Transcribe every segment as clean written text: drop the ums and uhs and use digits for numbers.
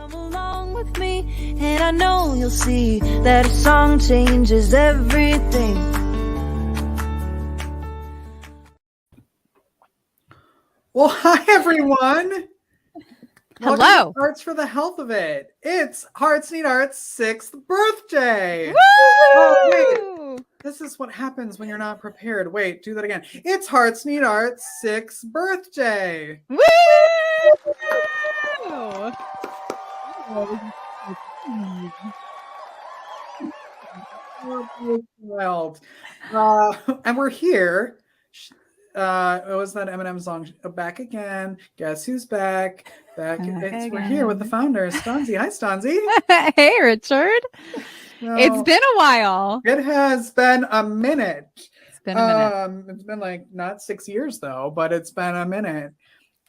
Come along with me, and I know you'll see that a song changes everything. Well, hi everyone. Hello. Welcome to Arts for the Health of It. It's Hearts Need Art's 6th birthday. Woo! Oh, wait. This is what happens when you're not prepared. Wait, do that again. It's Hearts Need Art's 6th birthday. Woo! Wild. And we're here. It was that Eminem song, Back Again. Guess who's back? We're here with the founder, Stanzi. Hi, Stanzi. Hey, Richard. So, It's been a while. It has been a minute. It's been a minute. It's been like not 6 years though, but it's been a minute.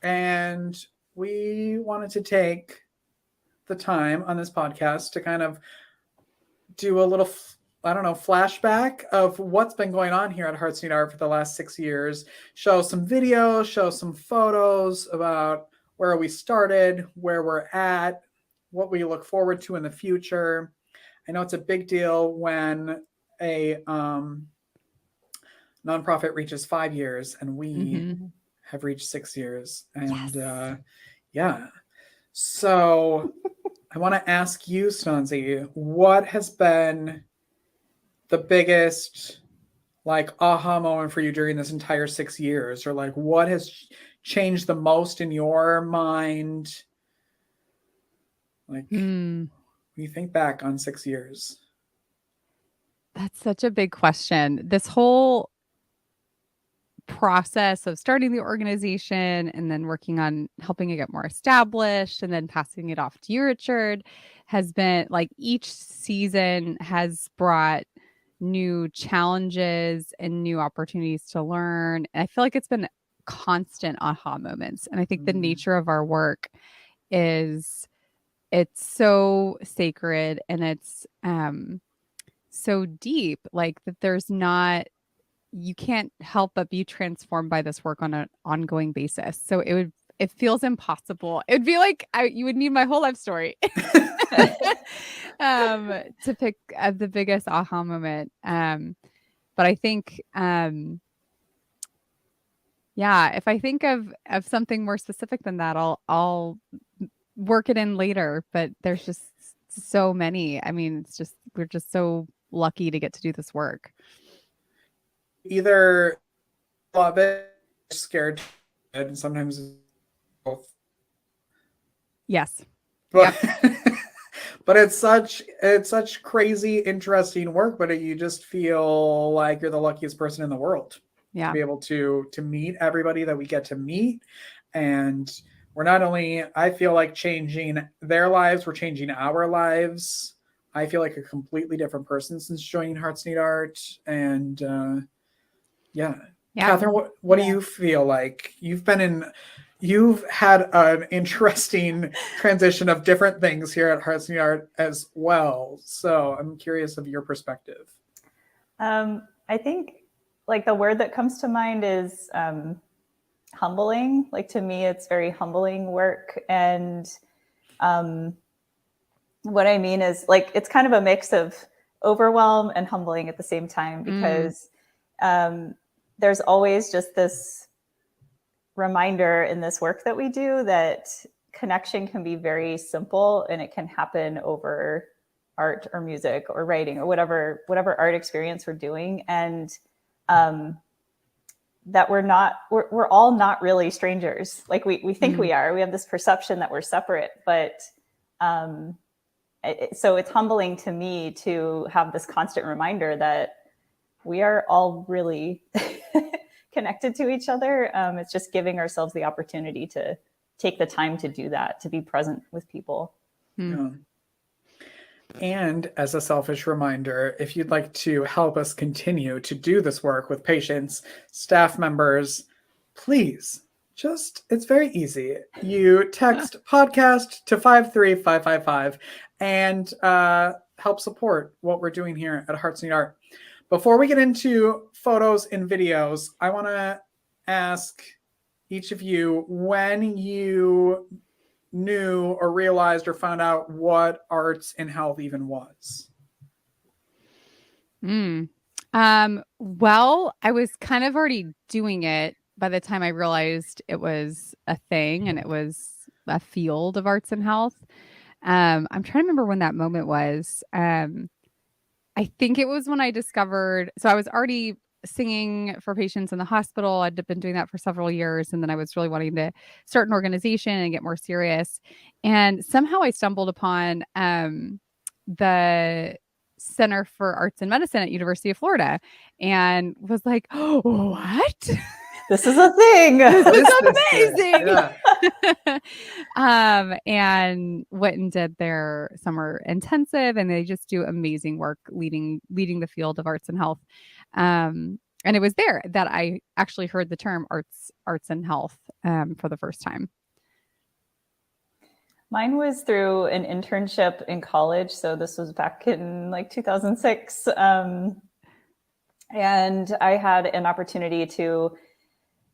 And we wanted to take the time on this podcast to kind of do a little, flashback of what's been going on here at Hearts Need Art for the last 6 years. Show some videos, show some photos about where we started, where we're at, what we look forward to in the future. I know it's a big deal when a nonprofit reaches 5 years, and we have reached 6 years. And yes. So I want to ask you, Stanzi, what has been the biggest aha moment for you during this entire 6 years? Or what has changed the most in your mind? When you think back on 6 years. That's such a big question. This whole process of starting the organization and then working on helping it get more established and then passing it off to you, Richard, has been each season has brought new challenges and new opportunities to learn. And I feel like it's been constant aha moments. And I think the nature of our work is it's so sacred and it's so deep, that there's not, you can't help but be transformed by this work on an ongoing basis. So it feels impossible. It would be you would need my whole life story to pick the biggest aha moment. But I think, if I think of something more specific than that, I'll work it in later. But there's just so many. I mean, we're just so lucky to get to do this work. Either love it, scared, and sometimes both. Yes. But but it's such crazy, interesting work. But you just feel like you're the luckiest person in the world. Yeah. To be able to meet everybody that we get to meet, and we're not only, I feel like, changing their lives, we're changing our lives. I feel like a completely different person since joining Hearts Need Art, and Catherine, what do you feel like? You've had an interesting transition of different things here at Hearts Need Art as well. So I'm curious of your perspective. I think the word that comes to mind is humbling. To me, it's very humbling work. And what I mean is it's kind of a mix of overwhelm and humbling at the same time, because there's always just this reminder in this work that we do that connection can be very simple, and it can happen over art or music or writing or whatever art experience we're doing. And that we're all not really strangers. We think we are. We have this perception that we're separate, but so it's humbling to me to have this constant reminder that we are all really connected to each other. It's just giving ourselves the opportunity to take the time to do that, to be present with people. Yeah. And as a selfish reminder, if you'd like to help us continue to do this work with patients, staff members, please, it's very easy. You text podcast to 53555 and help support what we're doing here at Hearts Need Art. Before we get into photos and videos, I want to ask each of you, when you knew or realized or found out what arts in health even was? Well, I was kind of already doing it by the time I realized it was a thing and it was a field of arts and health. I'm trying to remember when that moment was. I think it was when I discovered, so I was already singing for patients in the hospital. I'd been doing that for several years. And then I was really wanting to start an organization and get more serious. And somehow I stumbled upon the Center for Arts and Medicine at University of Florida and was like, oh, what? This is a thing. This is amazing. Yeah. And went and did their summer intensive, and they just do amazing work leading the field of arts and health. And it was there that I actually heard the term arts and health for the first time. Mine was through an internship in college. So this was back in like 2006. And I had an opportunity to,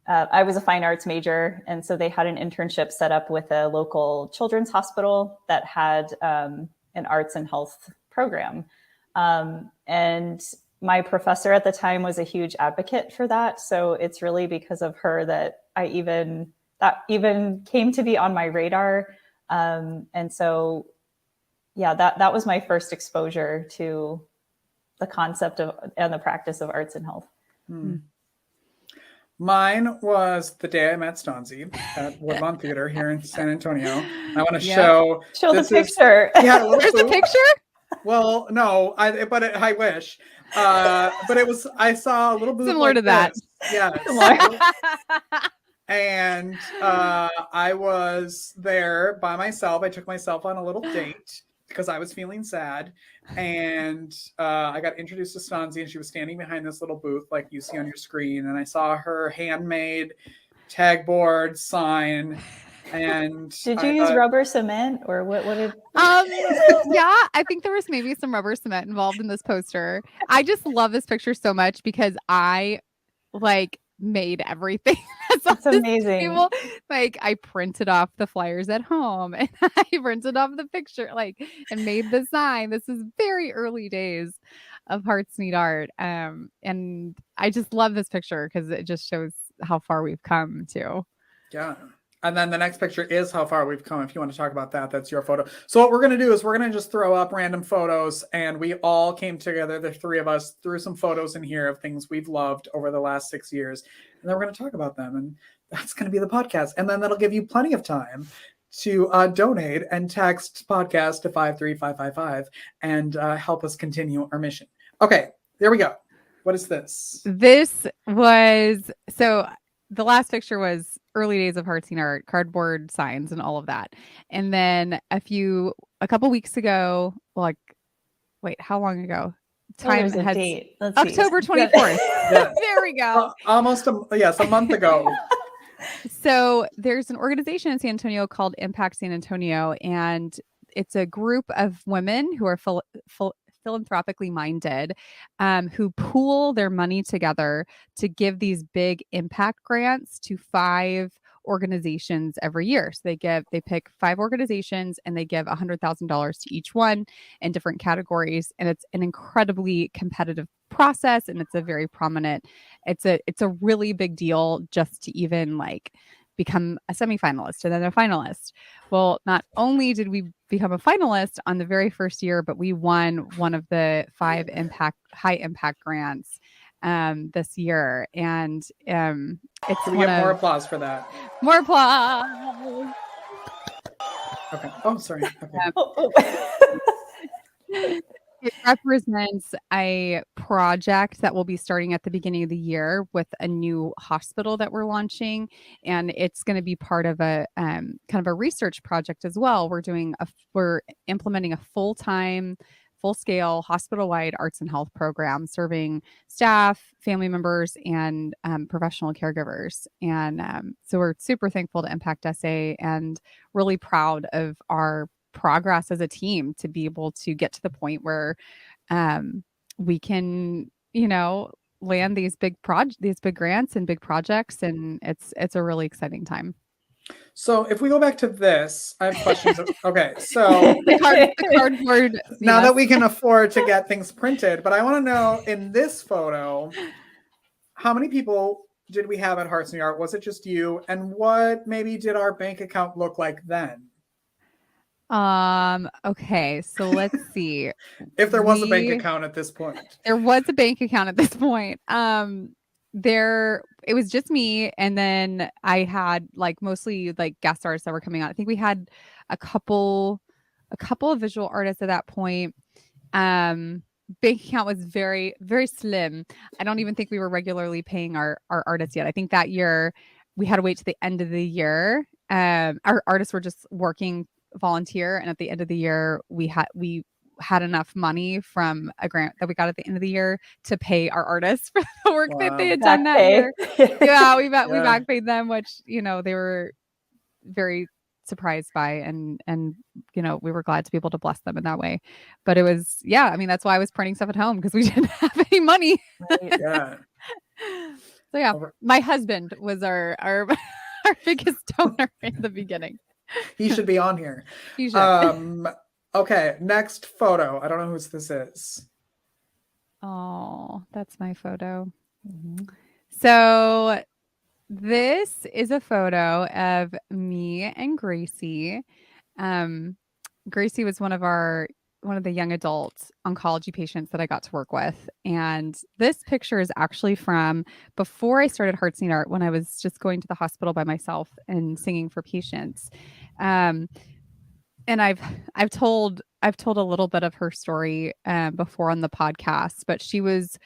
I was a fine arts major. And so they had an internship set up with a local children's hospital that had an arts and health program. And my professor at the time was a huge advocate for that. So it's really because of her that that even came to be on my radar. And so, yeah, that was my first exposure to the concept of and the practice of arts and health. Mine was the day I met Stanzi at Woodlawn Theater here in San Antonio. I want to show the picture. There's a picture? Well, no, I wish. But it was, I saw a little booth similar to that. Yes. And I was there by myself. I took myself on a little date because I was feeling sad. And I got introduced to Stanzi, and she was standing behind this little booth like you see on your screen. And I saw her handmade tag board sign. And did you use rubber cement, or what did yeah, I think there was maybe some rubber cement involved in this poster. I just love this picture so much because I made everything. That's amazing. Table. Like I printed off the flyers at home, and I printed off the picture, and made the sign. This is very early days of Hearts Need Art. And I just love this picture because it just shows how far we've come to. Yeah. And then the next picture is how far we've come. If you want to talk about that, that's your photo. So what we're going to do is we're going to just throw up random photos, and we all came together, the three of us, threw some photos in here of things we've loved over the last 6 years. And then we're going to talk about them. And that's going to be the podcast. And then that'll give you plenty of time to donate and text podcast to 53555 and help us continue our mission. Okay, there we go. What is this? This was, so the last picture was early days of Hearts Need Art, cardboard signs and all of that. And then a couple weeks ago, how long ago? Time has date. October 24th. Yeah. There we go. Almost a month ago. So there's an organization in San Antonio called Impact San Antonio, and it's a group of women who are philanthropically minded, who pool their money together to give these big impact grants to 5 organizations every year. So they pick 5 organizations, and they give $100,000 to each one in different categories. And it's an incredibly competitive process, and it's a very prominent. It's a really big deal just to even become a semifinalist and then a finalist. Well, not only did we become a finalist on the very first year, but we won one of the 5 high impact grants this year. And it's Can we get more applause for that? More applause. Okay. Oh, sorry. Okay. It represents a project that will be starting at the beginning of the year with a new hospital that we're launching. And it's going to be part of a kind of a research project as well. We're implementing a full-scale hospital-wide arts and health program serving staff, family members, and professional caregivers. And so we're super thankful to Impact SA and really proud of our progress as a team to be able to get to the point where we can, land these big grants and big projects, and it's a really exciting time. So if we go back to this, I have questions. Okay, so The cardboard. now yes. that we can afford to get things printed, but I want to know in this photo, how many people did we have at Hearts and Art? Was it just you? And what maybe did our bank account look like then? Okay, so let's see. If there was a bank account at this point. There was a bank account at this point. It was just me, and then I had like mostly like guest artists that were coming out. I think we had a couple of visual artists at that point. Bank account was very, very slim. I don't even think we were regularly paying our artists yet. I think that year we had to wait to the end of the year. Our artists were just working volunteer, and at the end of the year we had enough money from a grant that we got at the end of the year to pay our artists for the work that they had done that year. Yeah, we back paid them, which they were very surprised by, and we were glad to be able to bless them in that way. But it was, I mean, that's why I was printing stuff at home, because we didn't have any money. Right. Yeah. So my husband was our our biggest donor in the beginning. He should be on here. He should. Okay, next photo. I don't know whose this is. Oh, that's my photo. Mm-hmm. So this is a photo of me and Gracie. Gracie was one of the young adult oncology patients that I got to work with. And this picture is actually from before I started Hearts Need Art, when I was just going to the hospital by myself and singing for patients. And I've told a little bit of her story before on the podcast, but she was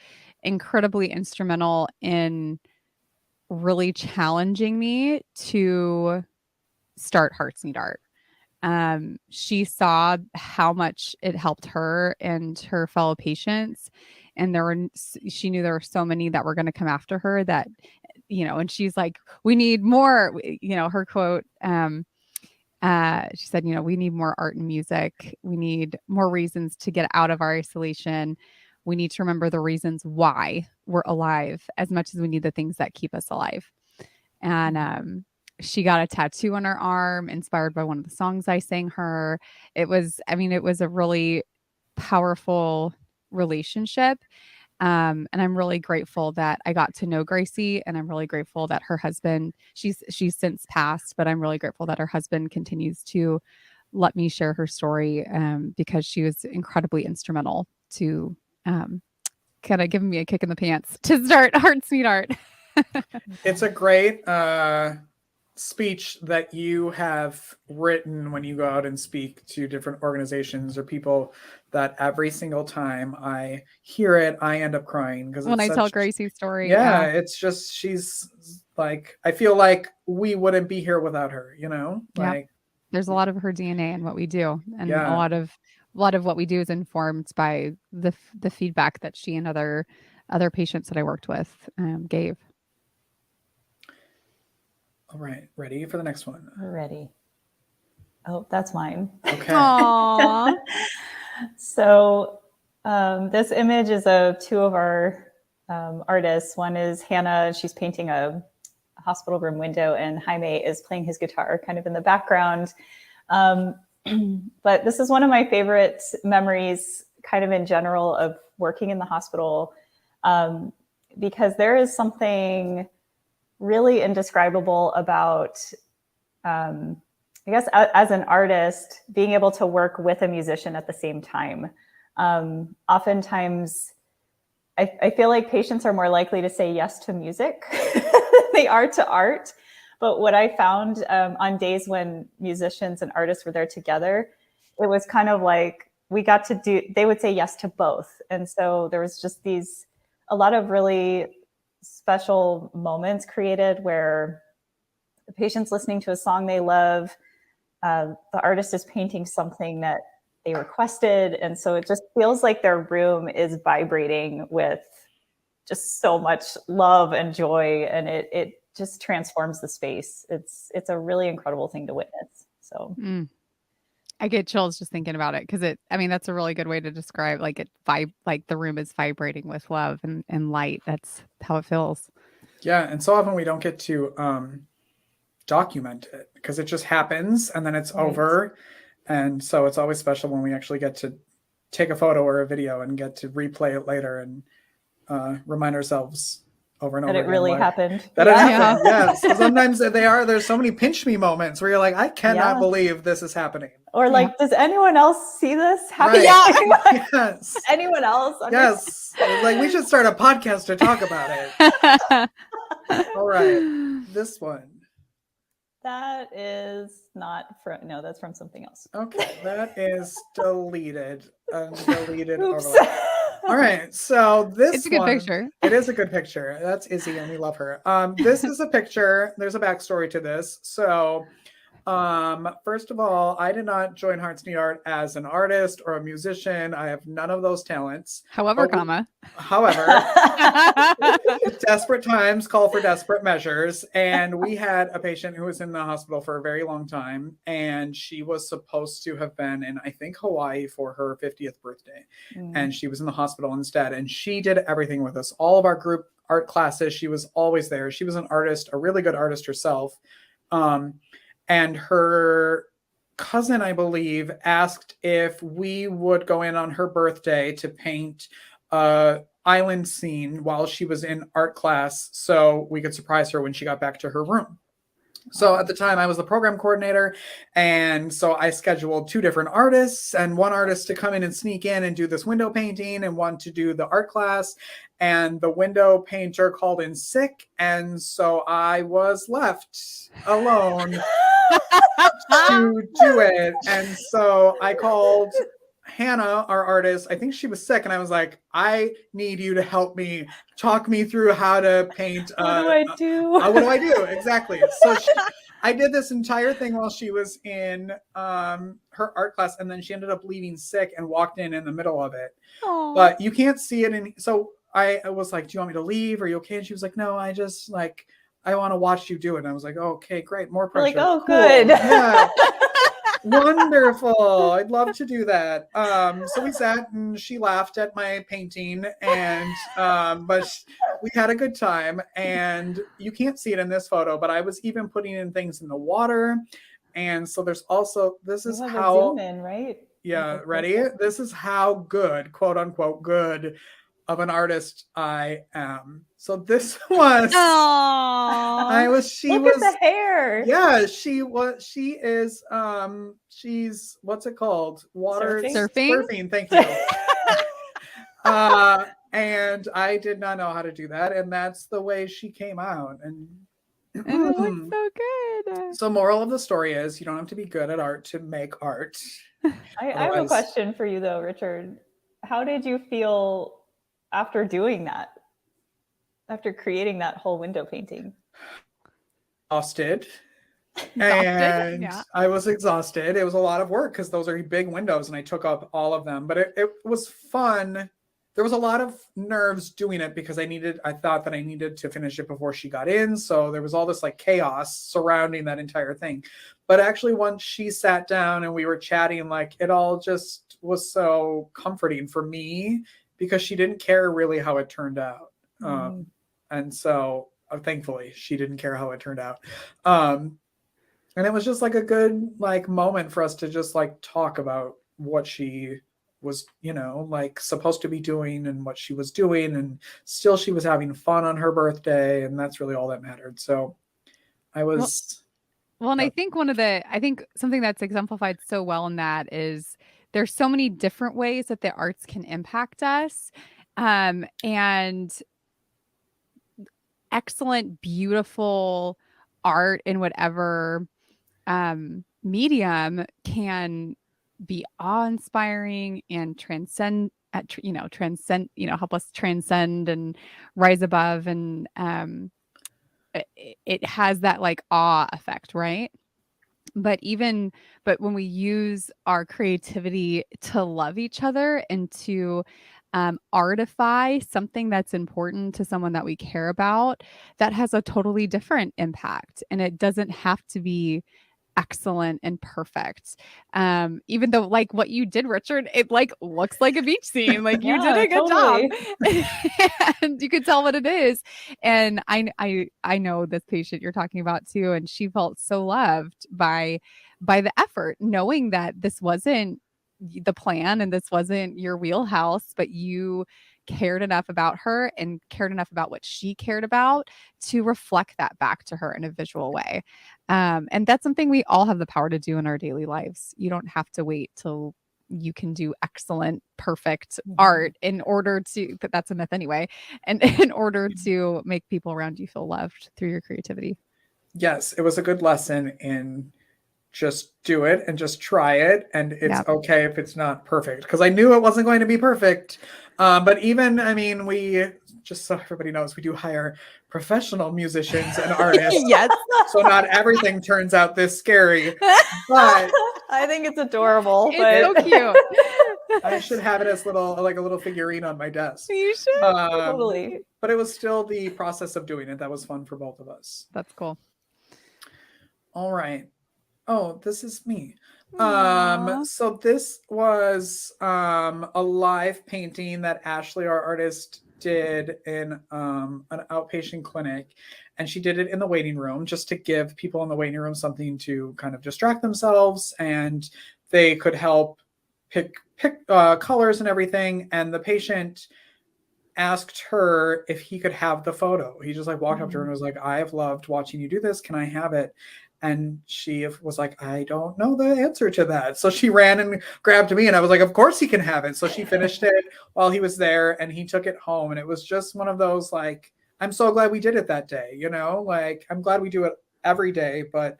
incredibly instrumental in really challenging me to start Hearts Need Art. She saw how much it helped her and her fellow patients, and she knew there were so many that were going to come after her that, and she's like, we need more, her quote, she said, we need more art and music. We need more reasons to get out of our isolation. We need to remember the reasons why we're alive as much as we need the things that keep us alive. And she got a tattoo on her arm inspired by one of the songs I sang her. It was a really powerful relationship. And I'm really grateful that I got to know Gracie, and I'm really grateful that her husband, she's since passed, but I'm really grateful that her husband continues to let me share her story, because she was incredibly instrumental to kind of giving me a kick in the pants to start Hearts Need Art. It's a great speech that you have written when you go out and speak to different organizations or people, that every single time I hear it, I end up crying, because when I tell Gracie's story. Yeah, it's just, she's like, I feel like we wouldn't be here without her, like there's a lot of her DNA in what we do, and a lot of what we do is informed by the feedback that she and other patients that I worked with gave. All right, ready for the next one? We're ready. Oh, that's mine. Okay. Aww. So this image is of two of our artists. One is Hannah. She's painting a hospital room window, and Jaime is playing his guitar kind of in the background. But this is one of my favorite memories kind of in general of working in the hospital, because there is something really indescribable about, I guess, as an artist, being able to work with a musician at the same time. Oftentimes, I feel like patients are more likely to say yes to music than they are to art. But what I found on days when musicians and artists were there together, it was kind of like they would say yes to both. And so there was just a lot of really special moments created where the patient's listening to a song they love, the artist is painting something that they requested, and so it just feels like their room is vibrating with just so much love and joy, and it just transforms the space. It's a really incredible thing to witness. So I get chills just thinking about it, because that's a really good way to describe, like, like the room is vibrating with love and light. That's how it feels. Yeah, and so often we don't get to document it because it just happens and then it's Right. over. And so it's always special when we actually get to take a photo or a video and get to replay it later and remind ourselves over and over That it again really why- happened. That Yeah. it happened, yes. So sometimes there's so many pinch me moments where you're like, I cannot Yeah. believe this is happening. Or like, does anyone else see this happening? Right. Yes. Anyone else? Yes. It's like we should start a podcast to talk about it. All right. This one. That is not from, no, that's from something else. Okay. That is deleted. Deleted. Oops. overlap. All right. So this It's a good one, picture. It is a good picture. That's Izzy and we love her. This is a picture. There's a backstory to this. So first of all, I did not join Hearts Need Art as an artist or a musician. I have none of those talents. However, But comma. However, desperate times call for desperate measures. And we had a patient who was in the hospital for a very long time. And she was supposed to have been in, I think, Hawaii for her 50th birthday. And she was in the hospital instead. And she did everything with us. All of our group art classes, she was always there. She was an artist, a really good artist herself. And her cousin, I believe, asked if we would go in on her birthday to paint an island scene while she was in art class so we could surprise her when she got back to her room. So at the time, I was the program coordinator. And so I scheduled 2 different artists and one artist to come in and sneak in and do this window painting and one to do the art class. And the window painter called in sick. And so I was left alone to do it. And so I called Hannah, our artist. I think she was sick. And I was like, I need you to help me, talk me through how to paint. What do I do? What do I do? Exactly. So I did this entire thing while she was in her art class. And then she ended up leaving sick and walked in the middle of it. Aw. But you can't see it. So I was like, do you want me to leave? Are you okay? And she was like, no, I just like, I want to watch you do it. And I was like, oh, okay, great. More You're pressure. like, oh, Cool. good. Yeah. Wonderful. I'd love to do that. So we sat and she laughed at my painting and but we had a good time. And you can't see it in this photo, but I was even putting in things in the water. And so there's also, this is You have a how, zoom in, right? yeah, Okay, ready? perfect. This is how good, quote unquote, good of an artist I am. So this was, Aw. she Look was, at the hair. yeah, she is, she's, what's it called? Water Surfing? Surfing, thank you. And I did not know how to do that. And that's the way she came out. And And it looks so good. so moral of the story is you don't have to be good at art to make art. I have a Otherwise- question for you though, Richard. How did you feel after doing that? After creating that whole window painting? Exhausted. Exhausted, And yeah. I was exhausted. It was a lot of work because those are big windows and I took up all of them. But it was fun. There was a lot of nerves doing it because I thought that I needed to finish it before she got in. So there was all this like chaos surrounding that entire thing. But actually once she sat down and we were chatting, like it all just was so comforting for me because she didn't care really how it turned out. And so thankfully she didn't care how it turned out. And it was just like a good like moment for us to just like talk about what she was, like supposed to be doing and what she was doing. And still she was having fun on her birthday. And that's really all that mattered. So I was... Well, and I think something that's exemplified so well in that is there's so many different ways that the arts can impact us. And excellent, beautiful art in whatever medium can be awe-inspiring and transcend, help us transcend and rise above. And it has that like awe effect, right? But when we use our creativity to love each other and to artify something that's important to someone that we care about, that has a totally different impact. And it doesn't have to be excellent and perfect. Even though like what you did, Richard, it like looks like a beach scene. Like you did a good job. And you could tell what it is. And I know this patient you're talking about too. And she felt so loved by the effort, knowing that this wasn't the plan and this wasn't your wheelhouse, but you cared enough about her and cared enough about what she cared about to reflect that back to her in a visual way. And that's something we all have the power to do in our daily lives. You don't have to wait till you can do excellent, perfect art in order to, but that's a myth anyway, and in order to make people around you feel loved through your creativity. Yes, it was a good lesson in just do it and just try it. And it's okay if it's not perfect, because I knew it wasn't going to be perfect. But even, I mean, we, just so everybody knows, we do hire professional musicians and artists. Yes. So not everything turns out this scary, but I think it's adorable. It's so cute. I should have it as like a little figurine on my desk. You should. Totally. But it was still the process of doing it that was fun for both of us. That's cool. All right. Oh, this is me. Aww. So this was a live painting that Ashley, our artist, did in an outpatient clinic, and she did it in the waiting room just to give people in the waiting room something to kind of distract themselves, and they could help pick colors and everything. And the patient asked her if he could have the photo. He just like walked up to her and was like, "I have loved watching you do this. Can I have it?" And she was like, "I don't know the answer to that." So she ran and grabbed me, and I was like, "Of course he can have it." So she finished it while he was there, and he took it home. And it was just one of those, like, I'm so glad we did it that day, you know, like I'm glad we do it every day, but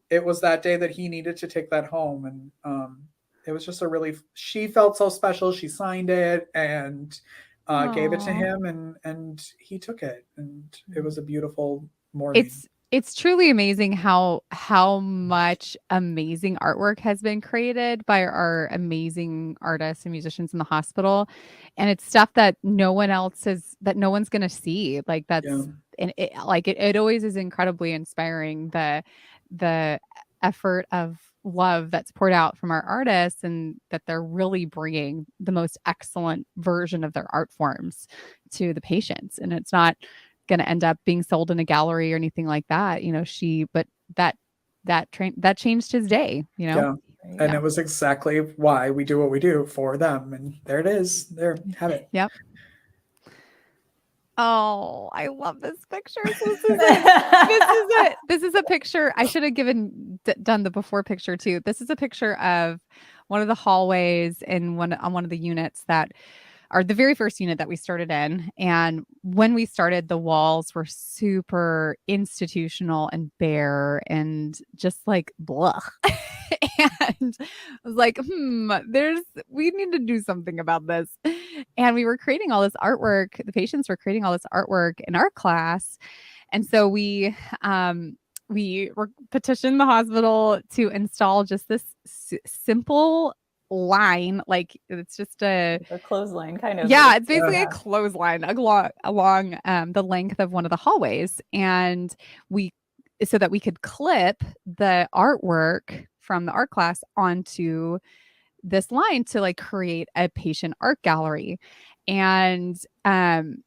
it was that day that he needed to take that home. And it was just she felt so special. She signed it and gave it to him, and he took it. And it was a beautiful morning. It's truly amazing how much amazing artwork has been created by our amazing artists and musicians in the hospital. And it's stuff that no one one's going to see. Like that's, and it always is incredibly inspiring, the effort of love that's poured out from our artists, and that they're really bringing the most excellent version of their art forms to the patients. And it's not going to end up being sold in a gallery or anything like that, you know. But that changed his day, you know. And it was exactly why we do what we do, for them. And there it is. There, have it. Yep. Oh, I love this picture. So this is it. This is a picture. I should have done the before picture too. This is a picture of one of the hallways on one of the units that are the very first unit that we started in. And when we started, the walls were super institutional and bare and just like blah. And I was like, we need to do something about this. And we were creating all this artwork. The patients were creating all this artwork in our class. And so we petitioned the hospital to install just this simple line, like it's just a clothesline kind of. Yeah, it's basically a clothesline along the length of one of the hallways, and so that we could clip the artwork from the art class onto this line to like create a patient art gallery. And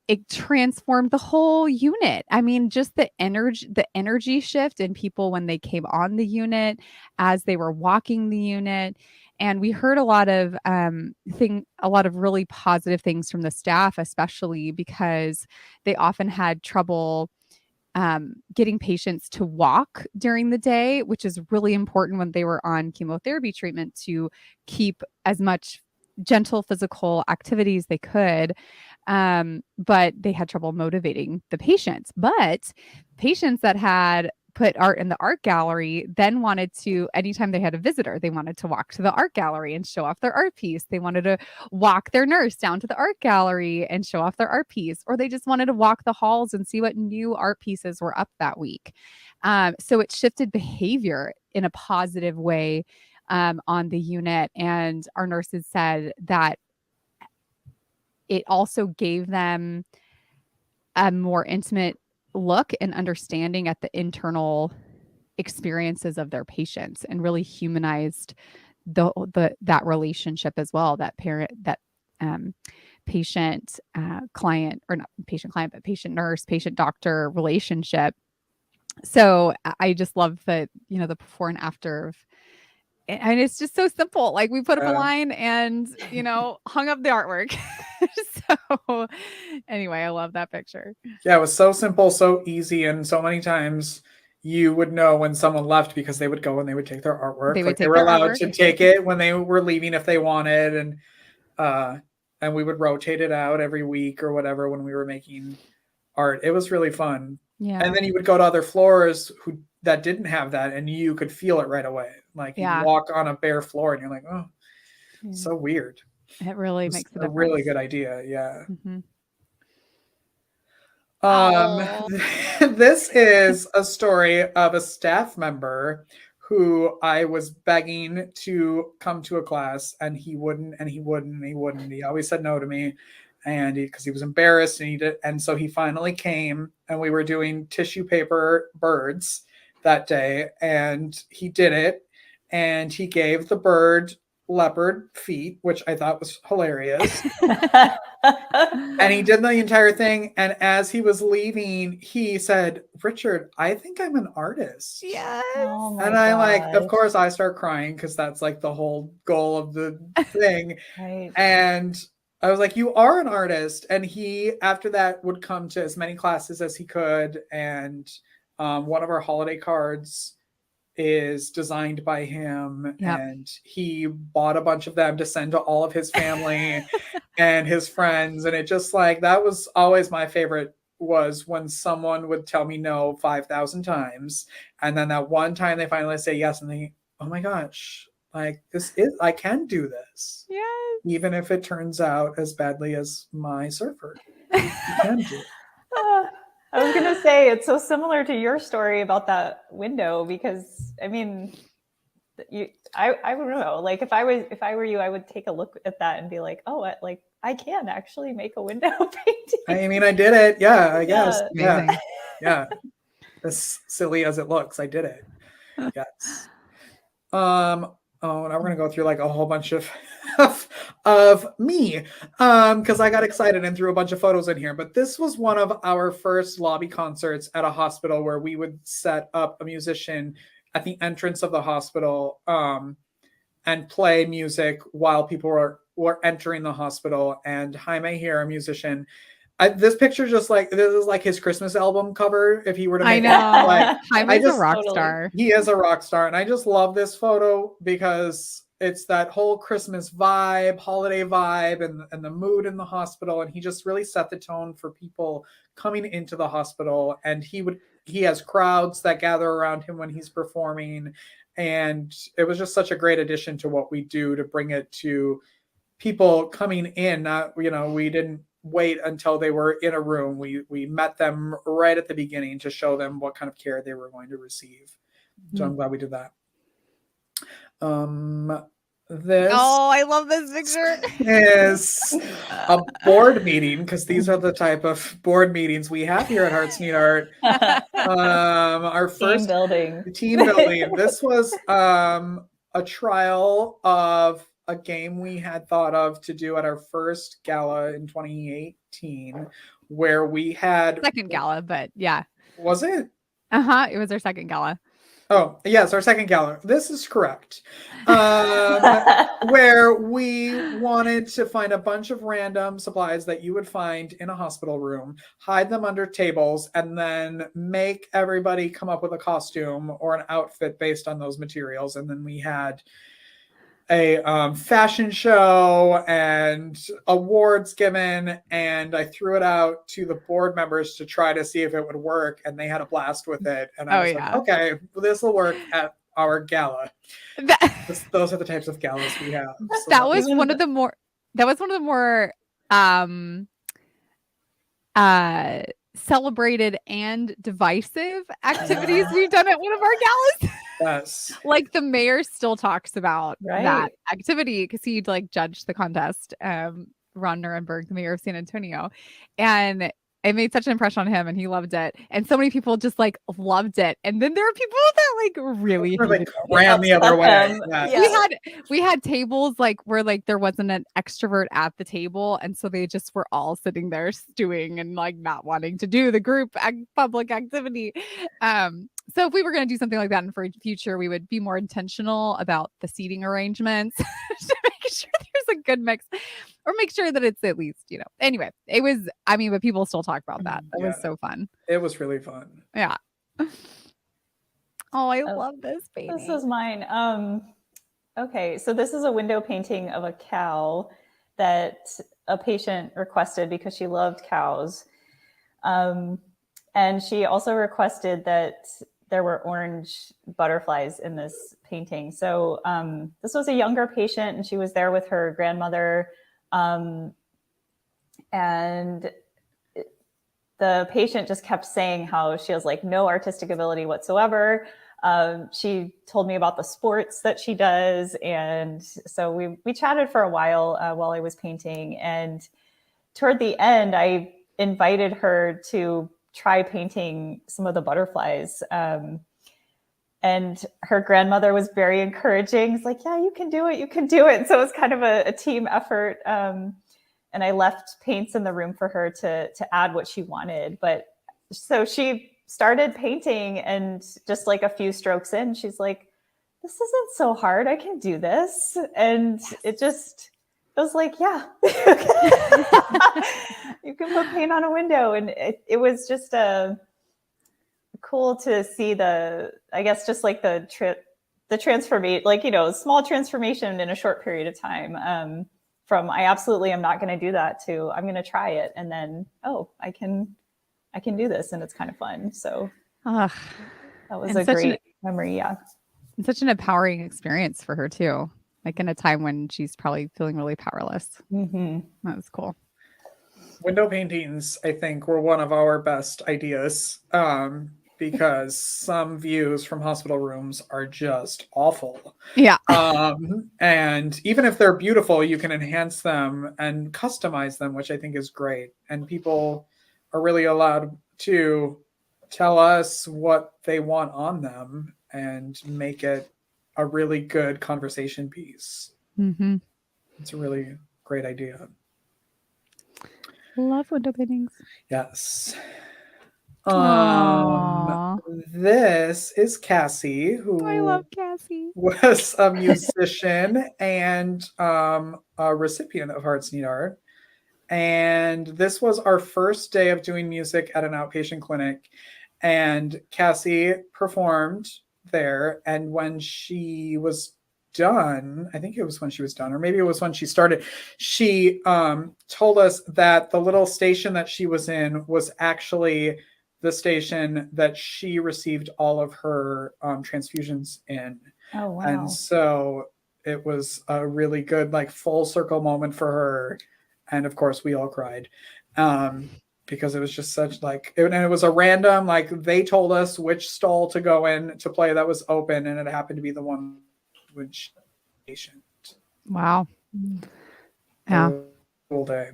it transformed the whole unit. I mean, just the energy shift in people when they came on the unit, as they were walking the unit. And we heard a lot of really positive things from the staff, especially because they often had trouble getting patients to walk during the day, which is really important when they were on chemotherapy treatment, to keep as much gentle physical activities they could. But they had trouble motivating the patients. But patients that had put art in the art gallery then wanted to, anytime they had a visitor, they wanted to walk to the art gallery and show off their art piece. They wanted to walk their nurse down to the art gallery and show off their art piece, or they just wanted to walk the halls and see what new art pieces were up that week. So it shifted behavior in a positive way on the unit. And our nurses said that it also gave them a more intimate look and understanding at the internal experiences of their patients and really humanized that relationship as well, that patient client, or not patient client, but patient nurse, patient doctor relationship. So I just love the before and after and it's just so simple. Like we put up a line and, hung up the artwork. So anyway, I love that picture. Yeah, it was so simple, so easy. And so many times you would know when someone left because they would go and they would take their artwork. They were allowed to take it when they were leaving if they wanted. And we would rotate it out every week or whatever when we were making art. It was really fun. Yeah. And then you would go to other floors that didn't have that, and you could feel it right away. Like you walk on a bare floor and you're like, oh, so weird. It really makes a really good idea. Yeah. Mm-hmm. This is a story of a staff member who I was begging to come to a class, and he wouldn't. He always said no to me, and because he was embarrassed, and so he finally came, and we were doing tissue paper birds that day, and he did it, and he gave the bird leopard feet, which I thought was hilarious. And he did the entire thing. And as he was leaving, he said, "Richard, I think I'm an artist." Yes. Oh and I of course I start crying because that's like the whole goal of the thing. Right. And I was like, "You are an artist." And he, after that, would come to as many classes as he could. And one of our holiday cards is designed by him, and he bought a bunch of them to send to all of his family and his friends. And it just that was always my favorite, was when someone would tell me no 5,000 times, and then that one time they finally say yes, and they, oh my gosh, I can do this. Yeah. Even if it turns out as badly as my surfer. You can do it. I was going to say, it's so similar to your story about that window, because I mean, I don't know, like if I were you, I would take a look at that and be like, oh, I can actually make a window painting. I mean, I did it. Yeah, I guess. Amazing. Yeah. As silly as it looks, I did it. Yes. Oh, now we're gonna go through a whole bunch of me, because I got excited and threw a bunch of photos in here. But this was one of our first lobby concerts at a hospital, where we would set up a musician at the entrance of the hospital and play music while people were entering the hospital. And Jaime here, a musician. This picture this is like his Christmas album cover. If he were to make Jaime's a rock star. He is a rock star. And I just love this photo because it's that whole Christmas vibe, holiday vibe, and the mood in the hospital. And he just really set the tone for people coming into the hospital. And he has crowds that gather around him when he's performing. And it was just such a great addition to what we do, to bring it to people coming in. We didn't wait until they were in a room. We met them right at the beginning to show them what kind of care they were going to receive. So I'm glad we did that. This I love this picture. Is a board meeting, because these are the type of board meetings we have here at Hearts Need Art. Our first team building. This was a trial of a game we had thought of to do at our first gala in 2018, where we had second gala, but yeah. Was it? It was our second gala. Oh, yes, our second gala. This is correct. Where we wanted to find a bunch of random supplies that you would find in a hospital room, hide them under tables, and then make everybody come up with a costume or an outfit based on those materials. And then we had a fashion show and awards given, and I threw it out to the board members to try to see if it would work, and they had a blast with it. And I was like, okay, this will work at our gala. Those are the types of galas we have. So that was one of the more celebrated and divisive activities we've done at one of our galas. Yes. Like the mayor still talks about that activity because he judged the contest. Ron Nuremberg, the mayor of San Antonio. And it made such an impression on him and he loved it. And so many people just like loved it. And then there are people that like really Or, like, hated it. ran the other way. them. Yes. Yeah. We had tables like where like there wasn't an extrovert at the table, and so they just were all sitting there stewing and like not wanting to do the group public activity. So if we were going to do something like that in the future, we would be more intentional about the seating arrangements to make sure there's a good mix, or make sure that it's at least, you know. Anyway, it was, I mean, but people still talk about that. That was so fun. It was really fun. Yeah. Oh, I love this painting. This is mine. Okay, so this is a window painting of a cow that a patient requested because she loved cows. And she also requested that there were orange butterflies in this painting. So this was a younger patient and she was there with her grandmother. And the patient just kept saying how she has like no artistic ability whatsoever. She told me about the sports that she does. And so we chatted for a while I was painting. And toward the end, I invited her to try painting some of the butterflies. And her grandmother was very encouraging. It's like, yeah, you can do it. You can do it. So it was kind of a team effort. And I left paints in the room for her to add what she wanted. But so she started painting, and just like a few strokes in, she's like, this isn't so hard. I can do this. And it was like, yeah, you can put paint on a window. And it was just cool to see I guess just like the transformation, like, you know, small transformation in a short period of time, from I absolutely am not going to do that to I'm going to try it. And then, oh, I can do this, and it's kind of fun. So that was a great memory. Yeah. And such an empowering experience for her too. Like in a time when she's probably feeling really powerless. Mm-hmm. That was cool. Window paintings, I think, were one of our best ideas, because some views from hospital rooms are just awful. Yeah. And even if they're beautiful, you can enhance them and customize them, which I think is great. And people are really allowed to tell us what they want on them and make it a really good conversation piece. Mm-hmm. It's a really great idea. Love window paintings. Yes. Aww. This is Cassie, who I love Cassie. was a musician and a recipient of Hearts Need Art. And this was our first day of doing music at an outpatient clinic. And Cassie performed there. And when she was done, I think it was when she was done, or maybe it was when she started, she told us that the little station that she was in was actually the station that she received all of her transfusions in. Oh, wow. And so it was a really good, like, full circle moment for her. And of course we all cried, because it was just such like, and it was a random, like, they told us which stall to go in to play that was open, and it happened to be the one which patient. Wow. Yeah. Cool day.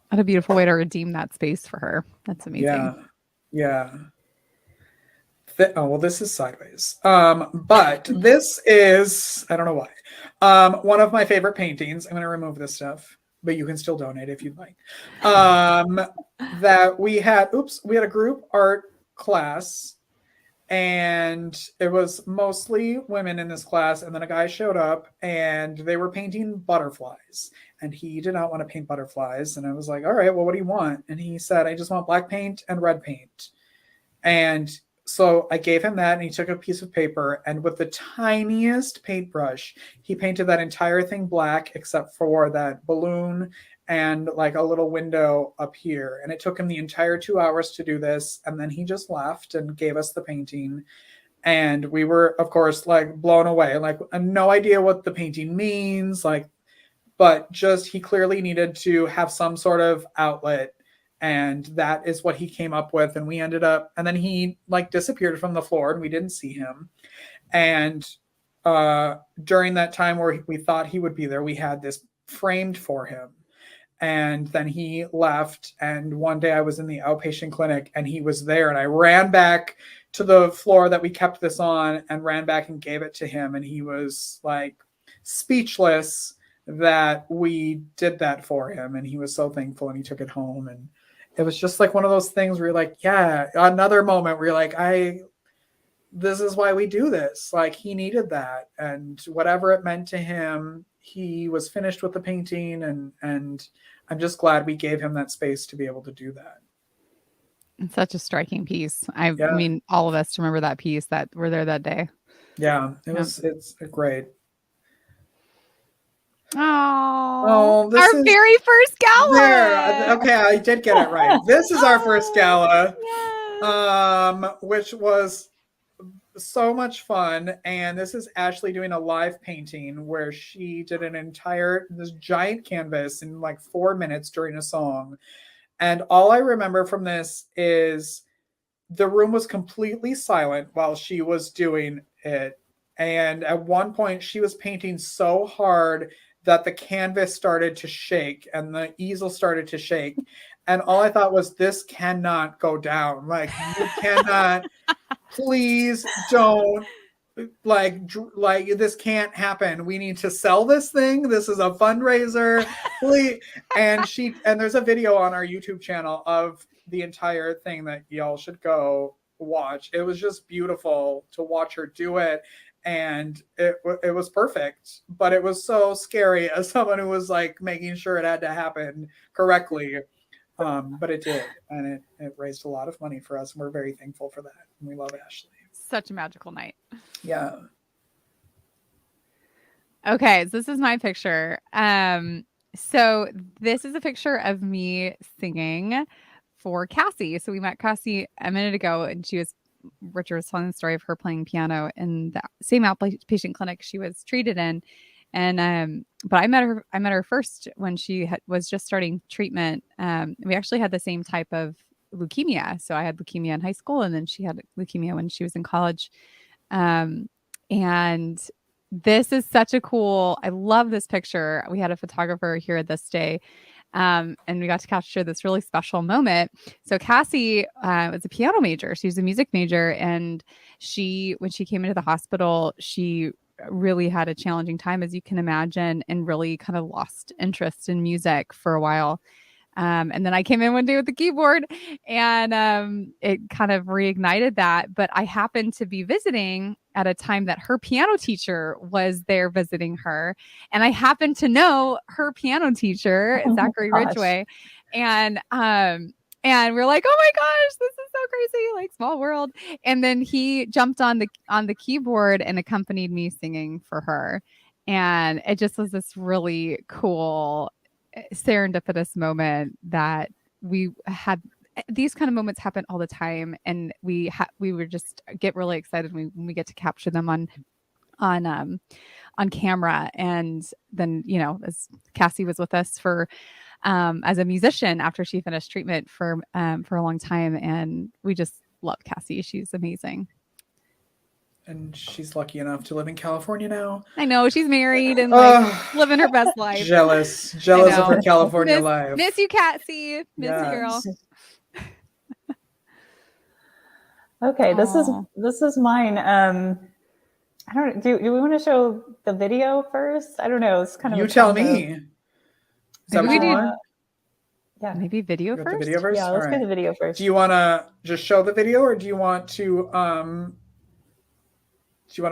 What a beautiful way to redeem that space for her. That's amazing. Yeah. Oh, well, this is sideways. But this is, I don't know why, one of my favorite paintings. I'm going to remove this stuff, but you can still donate if you'd like. That we had a group art class, and it was mostly women in this class. And then a guy showed up and they were painting butterflies, and he did not want to paint butterflies. And I was like, all right, well, what do you want? And he said, I just want black paint and red paint. And so I gave him that, and he took a piece of paper, and with the tiniest paintbrush, he painted that entire thing black except for that balloon and like a little window up here. And it took him the entire 2 hours to do this. And then he just left and gave us the painting. And we were, of course, like blown away, like no idea what the painting means, like, but just he clearly needed to have some sort of outlet. And that is what he came up with. And we ended up, and then he like disappeared from the floor and we didn't see him. And during that time where we thought he would be there, we had this framed for him. And then he left. And one day I was in the outpatient clinic and he was there. And I ran back to the floor that we kept this on and ran back and gave it to him. And he was like speechless that we did that for him. And he was so thankful and he took it home. And it was just like one of those things where you're like, yeah, another moment where you're like, this is why we do this. Like, he needed that. And whatever it meant to him, he was finished with the painting. And I'm just glad we gave him that space to be able to do that. It's such a striking piece. I mean, all of us remember that piece that were there that day. Yeah, it's great. Oh, this our very first gala. There. Okay, I did get it right. This is our first gala, which was so much fun. And this is Ashley doing a live painting where she did this giant canvas in like 4 minutes during a song. And all I remember from this is the room was completely silent while she was doing it. And at one point she was painting so hard that the canvas started to shake and the easel started to shake. And all I thought was, this cannot go down. Like, you cannot, please don't, like this can't happen. We need to sell this thing. This is a fundraiser. Please. And there's a video on our YouTube channel of the entire thing that y'all should go watch. It was just beautiful to watch her do it. And it was perfect, but it was so scary as someone who was like making sure it had to happen correctly. But it did, and it raised a lot of money for us, and we're very thankful for that. And we love Ashley. Such a magical night. Yeah. Okay, so this is my picture. So this is a picture of me singing for Cassie. So we met Cassie a minute ago, and Richard was telling the story of her playing piano in the same outpatient clinic she was treated in. And but I met her first when she was just starting treatment. We actually had the same type of leukemia. So I had leukemia in high school, and then she had leukemia when she was in college. And this is such a cool, I love this picture. We had a photographer here this day. And we got to capture this really special moment. So Cassie was a piano major. She was a music major. And when she came into the hospital, she really had a challenging time, as you can imagine, and really kind of lost interest in music for a while. And then I came in one day with the keyboard, and it kind of reignited that. But I happened to be visiting at a time that her piano teacher was there visiting her. And I happened to know her piano teacher, Zachary Ridgway. And we're like, oh my gosh, this is so crazy, like small world. And then he jumped on the keyboard and accompanied me singing for her. And it just was this really cool serendipitous moment that we had. These kind of moments happen all the time, and we would just get really excited when we get to capture them on camera. And then, as Cassie was with us for as a musician after she finished treatment for a long time, and we just love Cassie. She's amazing. And she's lucky enough to live in California now. I know, she's married and living her best life. Jealous of her California life. Miss you, Cassie. Miss you, girl. Okay, Aww. this is mine. I don't. Do we want to show the video first? I don't know. It's kind of. You tell me. Is that what you want? Yeah, maybe video first. The video first. Yeah, let's do the video first. Do you want to just show the video, or do you want to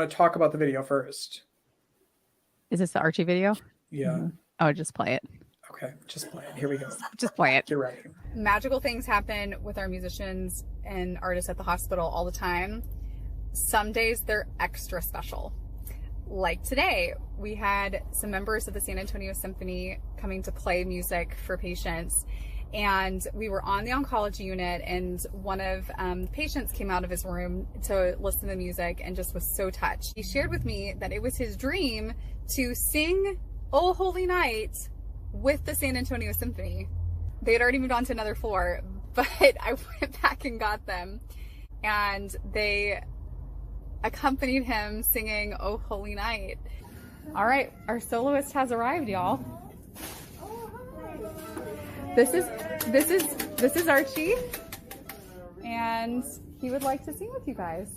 talk about the video first? Is this the Archie video? Yeah. Mm-hmm. Oh, just play it. Okay, just play it. Here we go. Just play it. You're ready. Magical things happen with our musicians and artists at the hospital all the time. Some days they're extra special. Like today, we had some members of the San Antonio Symphony coming to play music for patients. And we were on the oncology unit, and one of the patients came out of his room to listen to the music and just was so touched. He shared with me that it was his dream to sing "Oh Holy Night" with the San Antonio Symphony. They had already moved on to another floor, but I went back and got them, and they accompanied him singing "Oh Holy Night." All right, our soloist has arrived, y'all. This is Archie, and he would like to sing with you guys.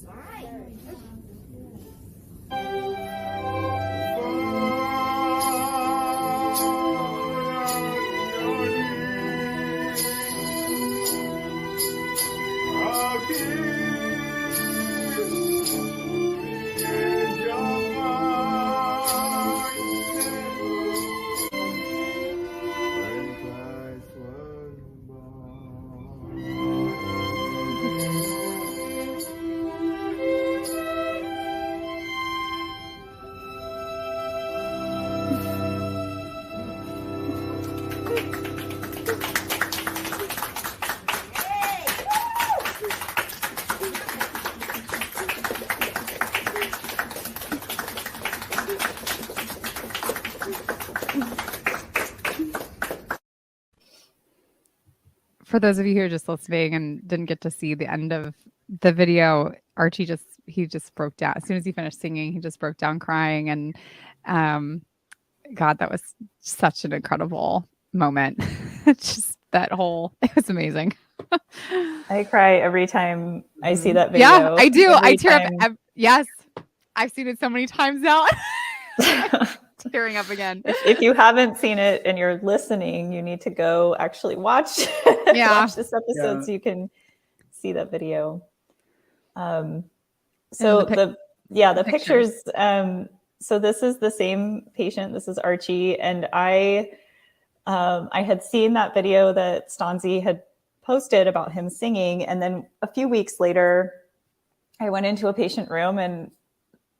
For those of you who are just listening and didn't get to see the end of the video, Archie just broke down. As soon as he finished singing, he just broke down crying. And God, that was such an incredible moment. Just it was amazing. I cry every time I see that video. Yeah, I do. Every I tear time. up. Yes. I've seen it so many times now. Tearing up again. If you haven't seen it and you're listening, you need to go actually watch watch this episode so you can see that video. So the pictures. So this is the same patient. This is Archie, and I had seen that video that Stanzi had posted about him singing, and then a few weeks later, I went into a patient room and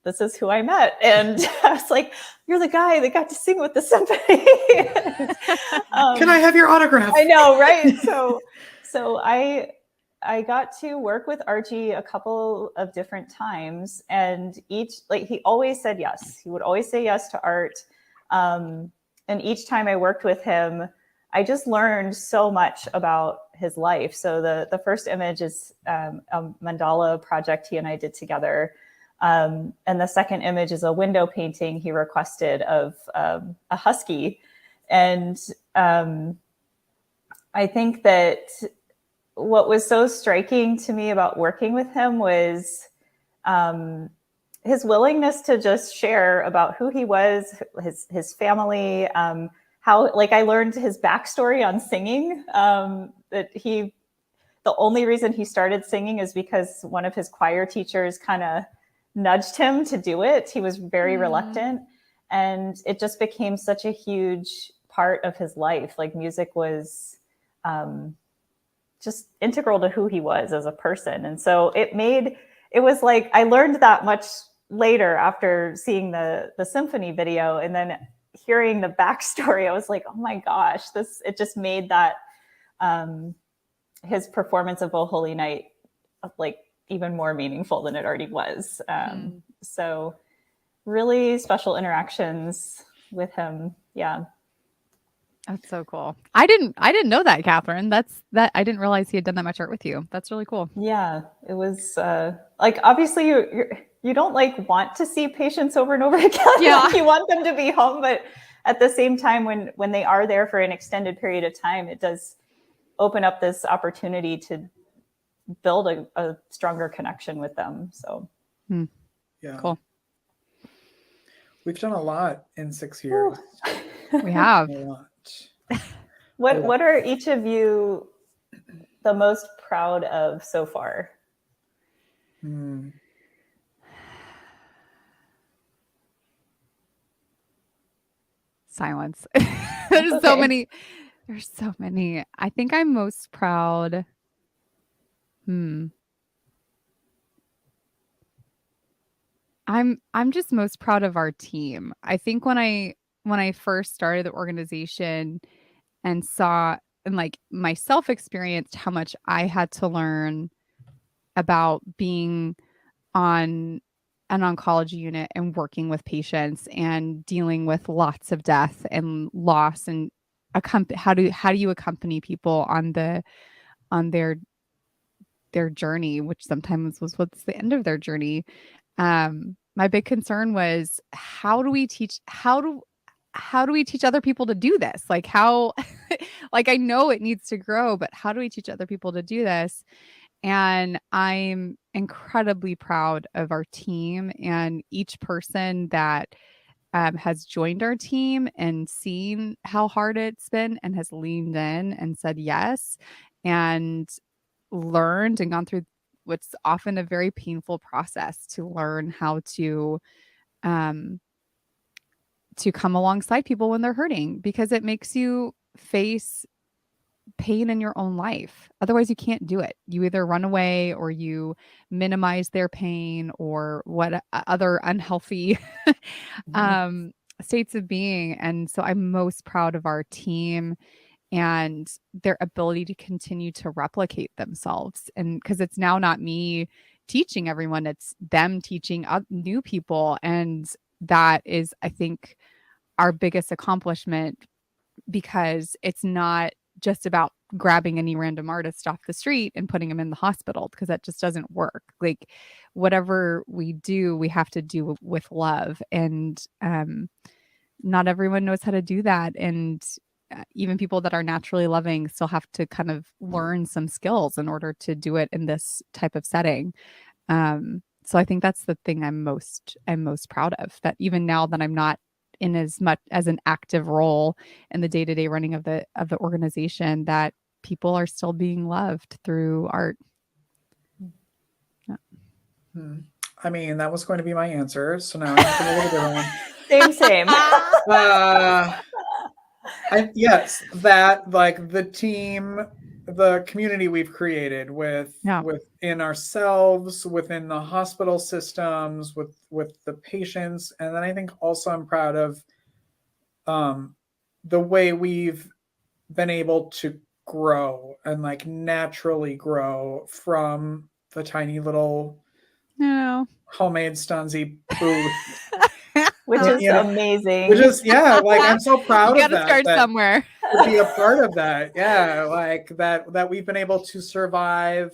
this is who I met. And I was like, you're the guy that got to sing with the symphony. Can I have your autograph? I know, right? So I got to work with Archie a couple of different times, and he always said yes. He would always say yes to art. And each time I worked with him, I just learned so much about his life. So the first image is a mandala project he and I did together. And the second image is a window painting he requested of a husky. And I think that what was so striking to me about working with him was his willingness to just share about who he was, his family, how, like, I learned his backstory on singing, that the only reason he started singing is because one of his choir teachers kind of nudged him to do it. He was very reluctant, and it just became such a huge part of his life. Like, music was just integral to who he was as a person. And so it was like, I learned that much later after seeing the symphony video, and then hearing the backstory, I was like, oh my gosh, it just made that his performance of O Holy Night like even more meaningful than it already was. So really special interactions with him. Yeah. That's so cool. I didn't know that, Catherine. I didn't realize he had done that much art with you. That's really cool. Yeah, it was like, obviously you don't like want to see patients over and over again. Yeah. Like, you want them to be home, but at the same time, when they are there for an extended period of time, it does open up this opportunity to build a stronger connection with them. So Yeah, cool. We've done a lot in 6 years. We have. A lot. What are each of you the most proud of so far? Silence. There's so many. There's so many. I think I'm most proud. I'm just most proud of our team. I think when I first started the organization and saw and like myself experienced how much I had to learn about being on an oncology unit and working with patients and dealing with lots of death and loss, and how do you accompany people on their journey, which sometimes was what's the end of their journey. My big concern was how do we teach other people to do this? Like, how like, I know it needs to grow, but how do we teach other people to do this? And I'm incredibly proud of our team and each person that has joined our team and seen how hard it's been and has leaned in and said yes and learned and gone through what's often a very painful process to learn how to come alongside people when they're hurting, because it makes you face pain in your own life. Otherwise, you can't do it. You either run away or you minimize their pain or what other unhealthy states of being. And so I'm most proud of our team and their ability to continue to replicate themselves. And because it's now not me teaching everyone, it's them teaching new people. And that is, I think, our biggest accomplishment, because it's not just about grabbing any random artist off the street and putting them in the hospital, because that just doesn't work. Like, whatever we do, we have to do with love. And not everyone knows how to do that. And even people that are naturally loving still have to kind of learn some skills in order to do it in this type of setting. So I think that's the thing I'm most proud of, that even now that I'm not in as much as an active role in the day-to-day running of the organization, that people are still being loved through art. Yeah. I mean, that was going to be my answer, so now I have a little different one. Same. Yes, that, like, the team, the community we've created within ourselves, within the hospital systems, with the patients. And then I think also I'm proud of the way we've been able to grow and, like, naturally grow from the tiny little homemade Stanzi booth. Which is amazing. Which is, like, I'm so proud of that. You gotta start somewhere. To be a part of that. Yeah, like that we've been able to survive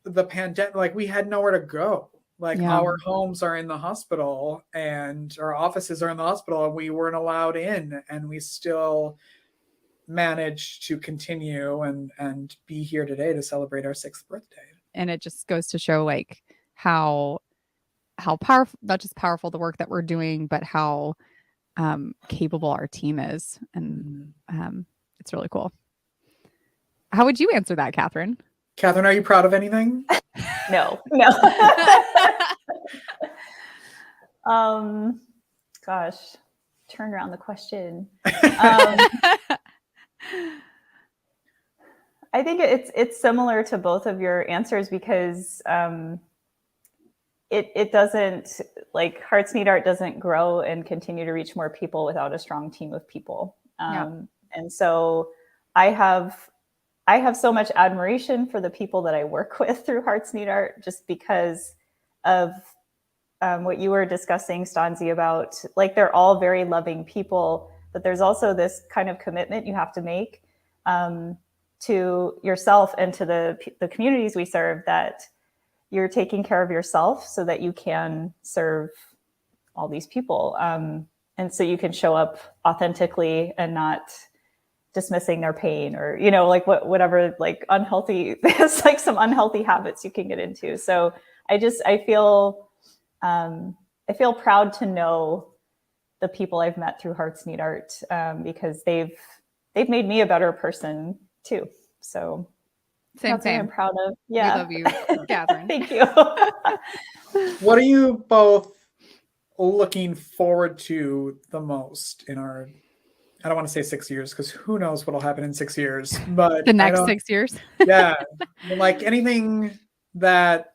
the pandemic. Like, we had nowhere to go. Like, our homes are in the hospital and our offices are in the hospital, and we weren't allowed in, and we still managed to continue and be here today to celebrate our 6th birthday. And it just goes to show, like, how powerful, not just powerful the work that we're doing, but how capable our team is. And it's really cool. How would you answer that, Catherine? Catherine, are you proud of anything? No. Gosh, turn around the question. I think it's similar to both of your answers, because it doesn't, like, Hearts Need Art doesn't grow and continue to reach more people without a strong team of people. And so I have so much admiration for the people that I work with through Hearts Need Art, just because of what you were discussing, Stanzi, about, like, they're all very loving people, but there's also this kind of commitment you have to make to yourself and to the communities we serve, that you're taking care of yourself so that you can serve all these people. And so you can show up authentically and not dismissing their pain, or, like, whatever, like, unhealthy, there's, like, some unhealthy habits you can get into. So I feel proud to know the people I've met through Hearts Need Art, because they've made me a better person too. So same. I'm proud of. Yeah. We love you, Catherine. Thank you. What are you both looking forward to the most in our, I don't want to say 6 years, because who knows what'll happen in 6 years, but the next 6 years. Yeah. Like, anything that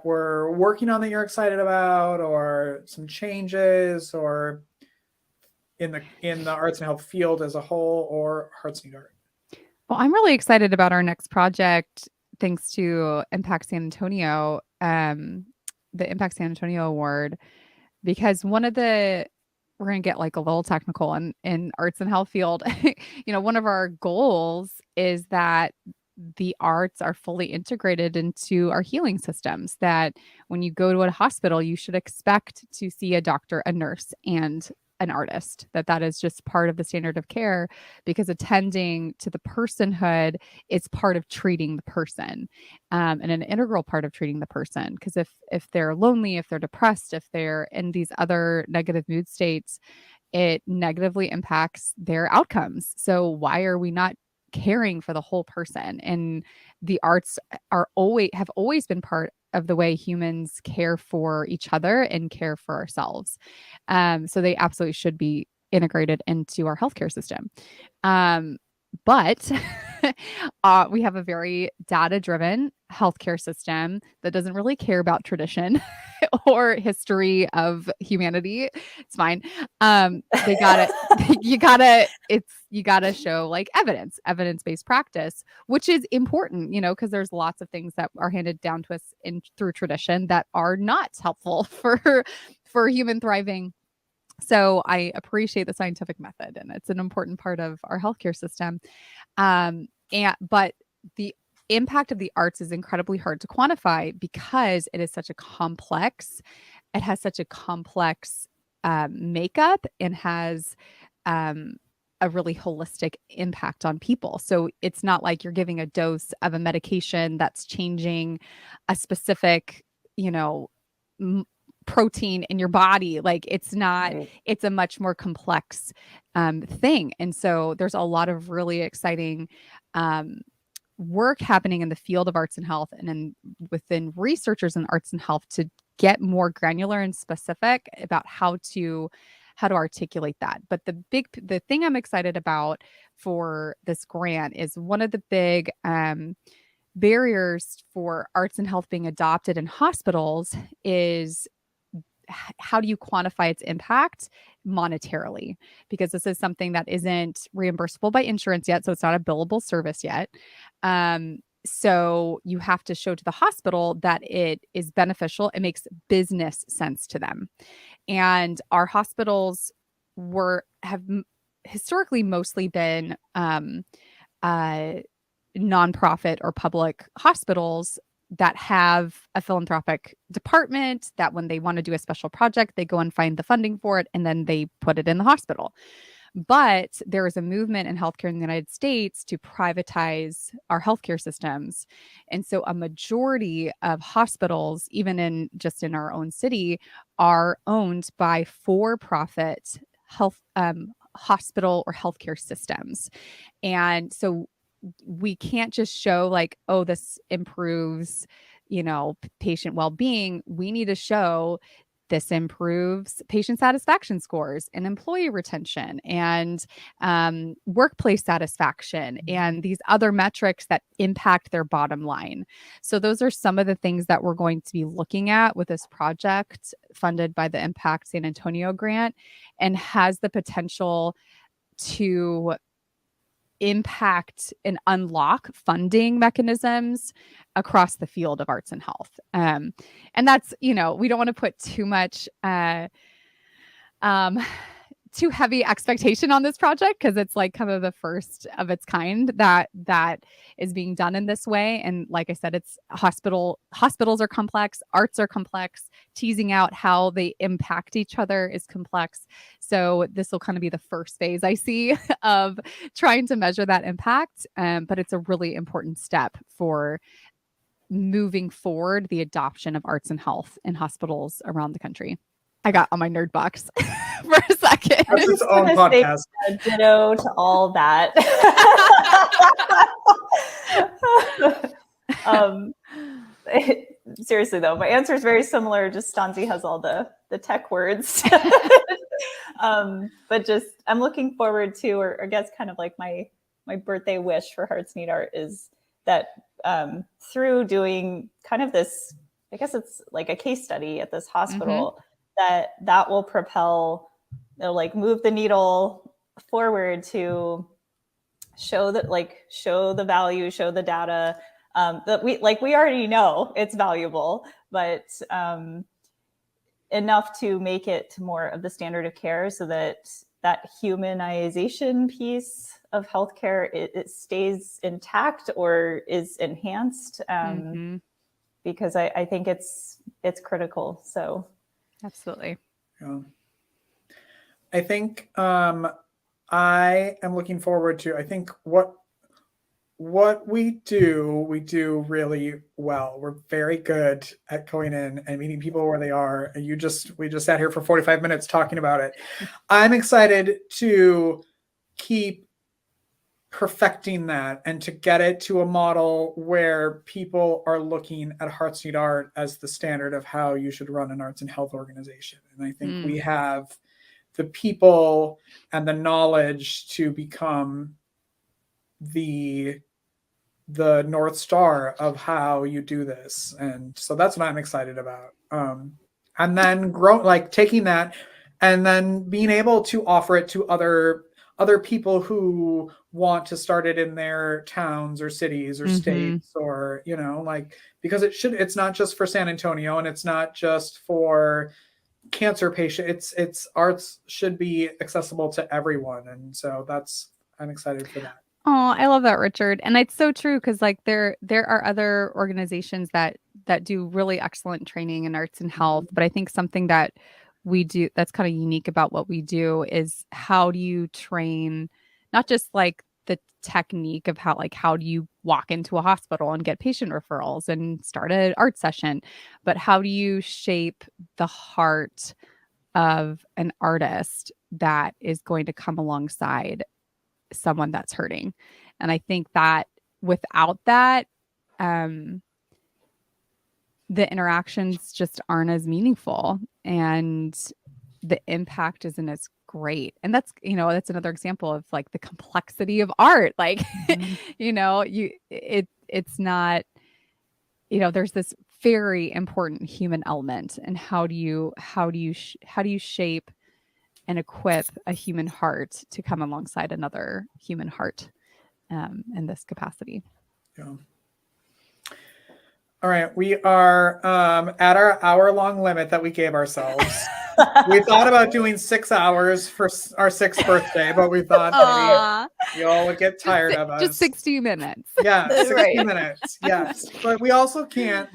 we're working on that you're excited about, or some changes, or in the arts and health field as a whole, or Hearts Need Art? Well, I'm really excited about our next project, thanks to Impact San Antonio, the Impact San Antonio Award, because we're going to get, like, a little technical in arts and health field. One of our goals is that the arts are fully integrated into our healing systems, that when you go to a hospital, you should expect to see a doctor, a nurse, and an artist, that is just part of the standard of care, because attending to the personhood is part of treating the person, and an integral part of treating the person. Because if they're lonely, if they're depressed, if they're in these other negative mood states, it negatively impacts their outcomes. So why are we not caring for the whole person? And the arts have always been part of the way humans care for each other and care for ourselves. So they absolutely should be integrated into our healthcare system. But we have a very data-driven healthcare system that doesn't really care about tradition or history of humanity. It's fine. They gotta, you gotta show like evidence-based practice, which is important, because there's lots of things that are handed down to us through tradition that are not helpful for human thriving. So I appreciate the scientific method, and it's an important part of our healthcare system. But the impact of the arts is incredibly hard to quantify because it has such a complex makeup, and has a really holistic impact on people. So it's not like you're giving a dose of a medication that's changing a specific, protein in your body. Like it's not, it's a much more complex thing. And so there's a lot of really exciting work happening in the field of arts and health, and within researchers in arts and health, to get more granular and specific about how to articulate that. But the thing I'm excited about for this grant is one of the big barriers for arts and health being adopted in hospitals is how do you quantify its impact monetarily? Because this is something that isn't reimbursable by insurance yet. So it's not a billable service yet. So you have to show to the hospital that it is beneficial. It makes business sense to them. And our hospitals have historically mostly been nonprofit or public hospitals that have a philanthropic department that when they want to do a special project, they go and find the funding for it, and then they put it in the hospital. But there is a movement in healthcare in the United States to privatize our healthcare systems. And so a majority of hospitals, even in our own city, are owned by for-profit health hospital or healthcare systems. And so we can't just show like, oh, this improves, patient well-being. We need to show this improves patient satisfaction scores and employee retention and workplace satisfaction and these other metrics that impact their bottom line. So those are some of the things that we're going to be looking at with this project funded by the Impact San Antonio grant, and has the potential to impact and unlock funding mechanisms across the field of arts and health. And that's, we don't want to put too much, too heavy expectation on this project, because it's like kind of the first of its kind that is being done in this way. And like I said, it's hospitals are complex, arts are complex, teasing out how they impact each other is complex. So this will kind of be the first phase I see of trying to measure that impact. But it's a really important step for moving forward the adoption of arts and health in hospitals around the country. I got on my nerd box for a second. That's its own podcast. Ditto to all that. Seriously though, my answer is very similar. Just Stanzi has all the tech words. But just I'm looking forward to, or I guess kind of like my birthday wish for Hearts Need Art is that through doing kind of this, I guess it's like a case study at this hospital, that will propel, like move the needle forward to show the value, show the data that we already know it's valuable, but enough to make it more of the standard of care, so that humanization piece of healthcare it stays intact or is enhanced, because I think it's critical. So absolutely. Yeah. I think I am looking forward to, I think what we do really well. We're very good at going in and meeting people where they are. And we just sat here for 45 minutes talking about it. I'm excited to keep perfecting that and to get it to a model where people are looking at Hearts Need Art as the standard of how you should run an arts and health organization. And I think we have the people and the knowledge to become the North Star of how you do this. And so that's what I'm excited about. And then taking that and then being able to offer it to other people who want to start it in their towns or cities or states, or, because it's not just for San Antonio, and it's not just for cancer patients. It's arts should be accessible to everyone. And so I'm excited for that. Oh, I love that, Richard. And it's so true, because there are other organizations that do really excellent training in arts and health. But I think something that we do that's kind of unique about what we do is, how do you train, not just the technique of how do you walk into a hospital and get patient referrals and start an art session, but how do you shape the heart of an artist that is going to come alongside someone that's hurting. And I think that without that, the interactions just aren't as meaningful, and the impact isn't as great. And that's another example of the complexity of art. It's not, there's this very important human element, and how do you shape and equip a human heart to come alongside another human heart in this capacity. Yeah. All right, we are at our hour-long limit that we gave ourselves. We thought about doing 6 hours for our 6th birthday, but we thought maybe you all would get tired of us. Just 60 minutes. Yeah, 60 Right. minutes. Yes, but we also can't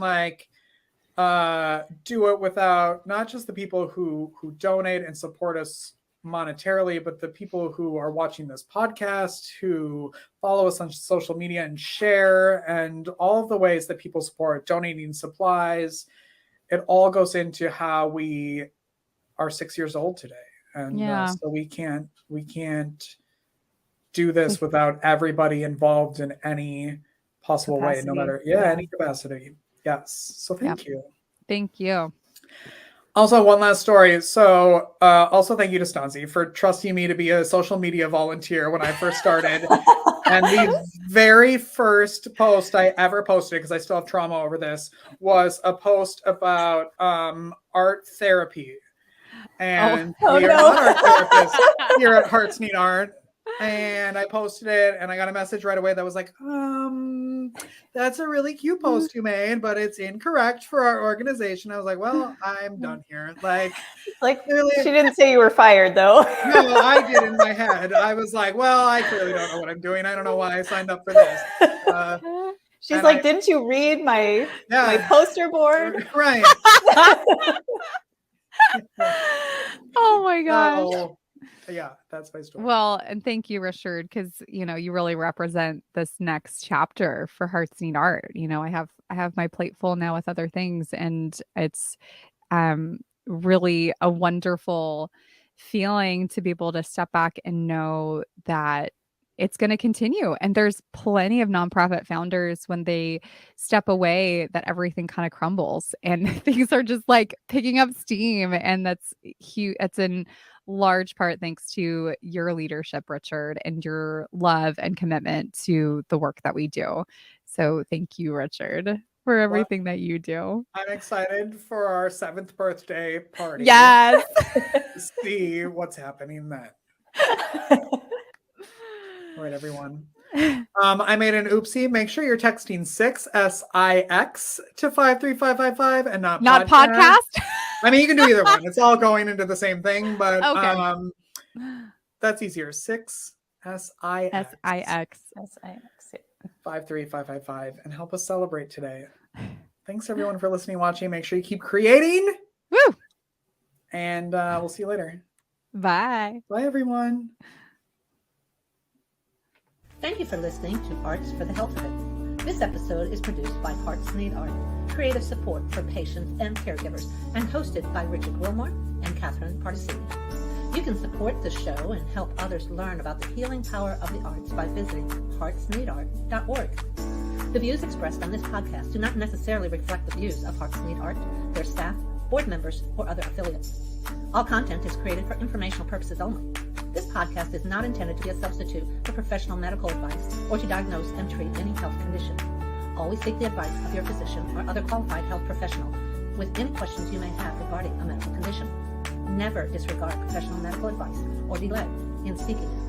do it without not just the people who donate and support us monetarily, but the people who are watching this podcast, who follow us on social media and share, and all of the ways that people support, donating supplies. It all goes into how we are 6 years old today. And so we can't do this without everybody involved in any possible way, no matter any capacity. Yes. So thank you. Thank you. Also, one last story. So also thank you to Stanzi for trusting me to be a social media volunteer when I first started. And the very first post I ever posted, because I still have trauma over this, was a post about art therapy. And we are not art therapists here at Hearts Need Art. And I posted it, and I got a message right away that was like, that's a really cute post you made, but it's incorrect for our organization. I was like, well, I'm done here. Clearly, she didn't say you were fired, though. No, I did in my head. I was like, well, I clearly don't know what I'm doing. I don't know why I signed up for this. She's like, didn't you read my poster board? Right. Oh my gosh. So, yeah, that's my story. Well, and thank you, Richard, because you really represent this next chapter for Hearts Need Art. I have my plate full now with other things, and it's really a wonderful feeling to be able to step back and know that it's going to continue. And there's plenty of nonprofit founders, when they step away, that everything kind of crumbles and things are just picking up steam. And that's huge. It's in large part thanks to your leadership, Richard, and your love and commitment to the work that we do. So thank you, Richard, for everything that you do. I'm excited for our 7th birthday party. Yes. To see what's happening then. All right, everyone. I made an oopsie. Make sure you're texting 6 SIX to 53555 and not podcast. I mean, you can do either one. It's all going into the same thing, but that's easier. 6 SIX 53555 and help us celebrate today. Thanks everyone for listening, watching. Make sure you keep creating. Woo! And we'll see you later. Bye. Bye, everyone. Thank you for listening to Arts for the Health of It. This episode is produced by Hearts Need Art, creative support for patients and caregivers, and hosted by Richard Wilmore and Catherine Particini. You can support the show and help others learn about the healing power of the arts by visiting heartsneedart.org. The views expressed on this podcast do not necessarily reflect the views of Hearts Need Art, their staff, board members, or other affiliates. All content is created for informational purposes only. This podcast is not intended to be a substitute for professional medical advice or to diagnose and treat any health condition. Always seek the advice of your physician or other qualified health professional with any questions you may have regarding a medical condition. Never disregard professional medical advice or delay in seeking it.